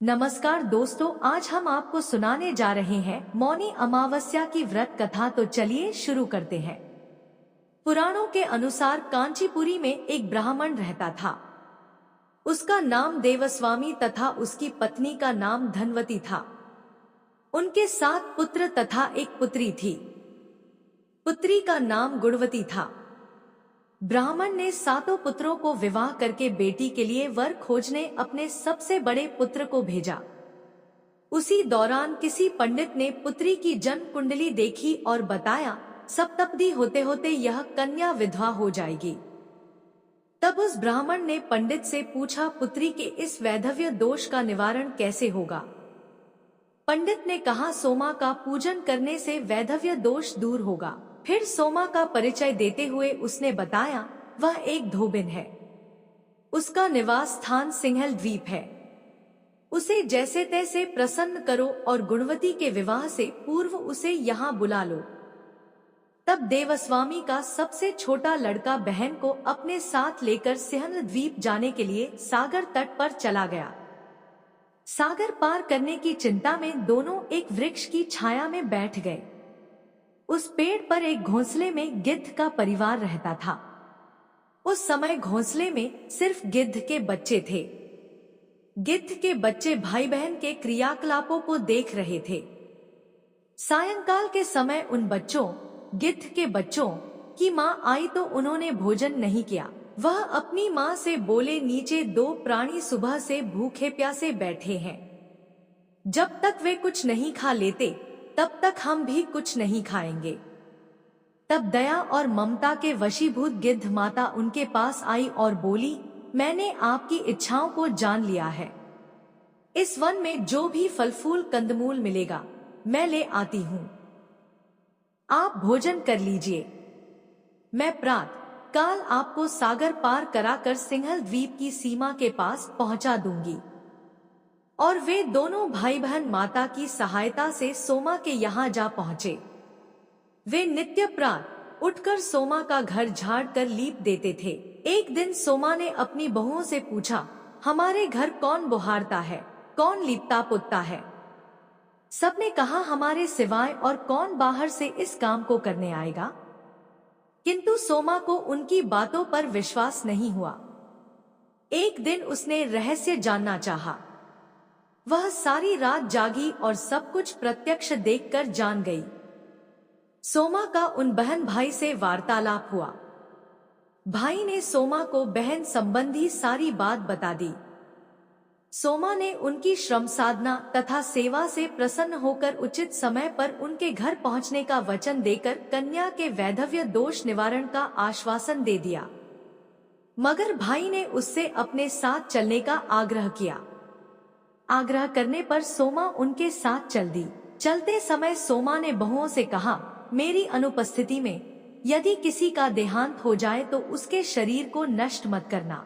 नमस्कार दोस्तों, आज हम आपको सुनाने जा रहे हैं मौनी अमावस्या की व्रत कथा। तो चलिए शुरू करते हैं। पुराणों के अनुसार कांचीपुरी में एक ब्राह्मण रहता था। उसका नाम देवस्वामी तथा उसकी पत्नी का नाम धनवती था। उनके 7 पुत्र तथा एक पुत्री थी। पुत्री का नाम गुणवती था। ब्राह्मण ने 7 पुत्रों को विवाह करके बेटी के लिए वर खोजने अपने सबसे बड़े पुत्र को भेजा। उसी दौरान किसी पंडित ने पुत्री की जन्म कुंडली देखी और बताया, सप्तपदी होते होते यह कन्या विधवा हो जाएगी। तब उस ब्राह्मण ने पंडित से पूछा, पुत्री के इस वैधव्य दोष का निवारण कैसे होगा? पंडित ने कहा, सोमा का पूजन करने से वैधव्य दोष दूर होगा। फिर सोमा का परिचय देते हुए उसने बताया, वह एक धोबिन है। उसका निवास स्थान सिंहल द्वीप है। उसे जैसे तैसे प्रसन्न करो और गुणवती के विवाह से पूर्व उसे यहाँ बुला लो। तब देवस्वामी का सबसे छोटा लड़का बहन को अपने साथ लेकर सिंहल द्वीप जाने के लिए सागर तट पर चला गया। सागर पार करने की चिंता में दोनों एक वृक्ष की छाया में बैठ गए। उस पेड़ पर एक घोंसले में गिद्ध का परिवार रहता था। उस समय घोंसले में सिर्फ गिद्ध के बच्चे थे। गिद्ध के बच्चे भाई बहन के क्रियाकलापों को देख रहे थे। सायंकाल के समय उन बच्चों, गिद्ध के बच्चों की माँ आई तो उन्होंने भोजन नहीं किया। वह अपनी माँ से बोले, नीचे 2 प्राणी सुबह से भूखे प्यासे बैठे हैं। जब तक वे कुछ नहीं खा लेते तब तक हम भी कुछ नहीं खाएंगे। तब दया और ममता के वशीभूत गिद्ध माता उनके पास आई और बोली, मैंने आपकी इच्छाओं को जान लिया है। इस वन में जो भी फल फूल कंदमूल मिलेगा मैं ले आती हूँ। आप भोजन कर लीजिए। मैं प्रातः काल आपको सागर पार कराकर सिंहल द्वीप की सीमा के पास पहुंचा दूंगी। और वे दोनों भाई बहन माता की सहायता से सोमा के यहाँ जा पहुँचे। वे नित्य प्रातः उठकर सोमा का घर झाड़ कर लीप देते थे। एक दिन सोमा ने अपनी बहुओं से पूछा, हमारे घर कौन बुहारता है, कौन लीपता पुतता है? सबने कहा, हमारे सिवाय और कौन बाहर से इस काम को करने आएगा? किंतु सोमा को उनकी बातों पर विश्वास नहीं हुआ। एक दिन उसने रहस्य जानना चाहा। वह सारी रात जागी और सब कुछ प्रत्यक्ष देखकर जान गई। सोमा का उन बहन भाई से वार्तालाप हुआ। भाई ने सोमा को बहन संबंधी सारी बात बता दी। सोमा ने उनकी श्रम साधना तथा सेवा से प्रसन्न होकर उचित समय पर उनके घर पहुंचने का वचन देकर कन्या के वैधव्य दोष निवारण का आश्वासन दे दिया। मगर भाई ने उससे अपने साथ चलने का आग्रह किया। आग्रह करने पर सोमा उनके साथ चल दी। चलते समय सोमा ने बहुओं से कहा, मेरी अनुपस्थिति में यदि किसी का देहांत हो जाए तो उसके शरीर को नष्ट मत करना,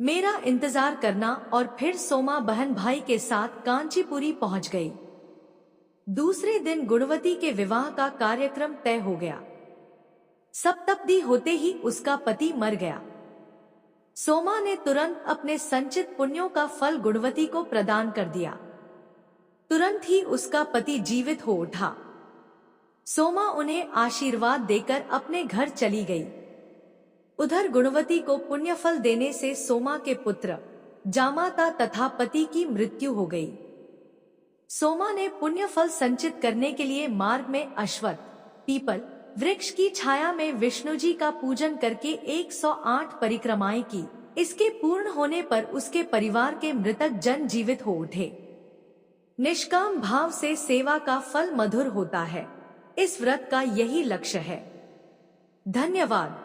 मेरा इंतजार करना। और फिर सोमा बहन भाई के साथ कांचीपुरी पहुंच गई। दूसरे दिन गुणवती के विवाह का कार्यक्रम तय हो गया। सप्तपदी होते ही उसका पति मर गया। सोमा ने तुरंत अपने संचित पुण्यों का फल गुणवती को प्रदान कर दिया। तुरंत ही उसका पति जीवित हो उठा। सोमा उन्हें आशीर्वाद देकर अपने घर चली गई। उधर गुणवती को पुण्यफल देने से सोमा के पुत्र जामाता तथा पति की मृत्यु हो गई। सोमा ने पुण्यफल संचित करने के लिए मार्ग में अश्वत्थ, पीपल वृक्ष की छाया में विष्णु जी का पूजन करके 108 परिक्रमाएं की। इसके पूर्ण होने पर उसके परिवार के मृतक जन जीवित हो उठे। निष्काम भाव से सेवा का फल मधुर होता है। इस व्रत का यही लक्ष्य है। धन्यवाद।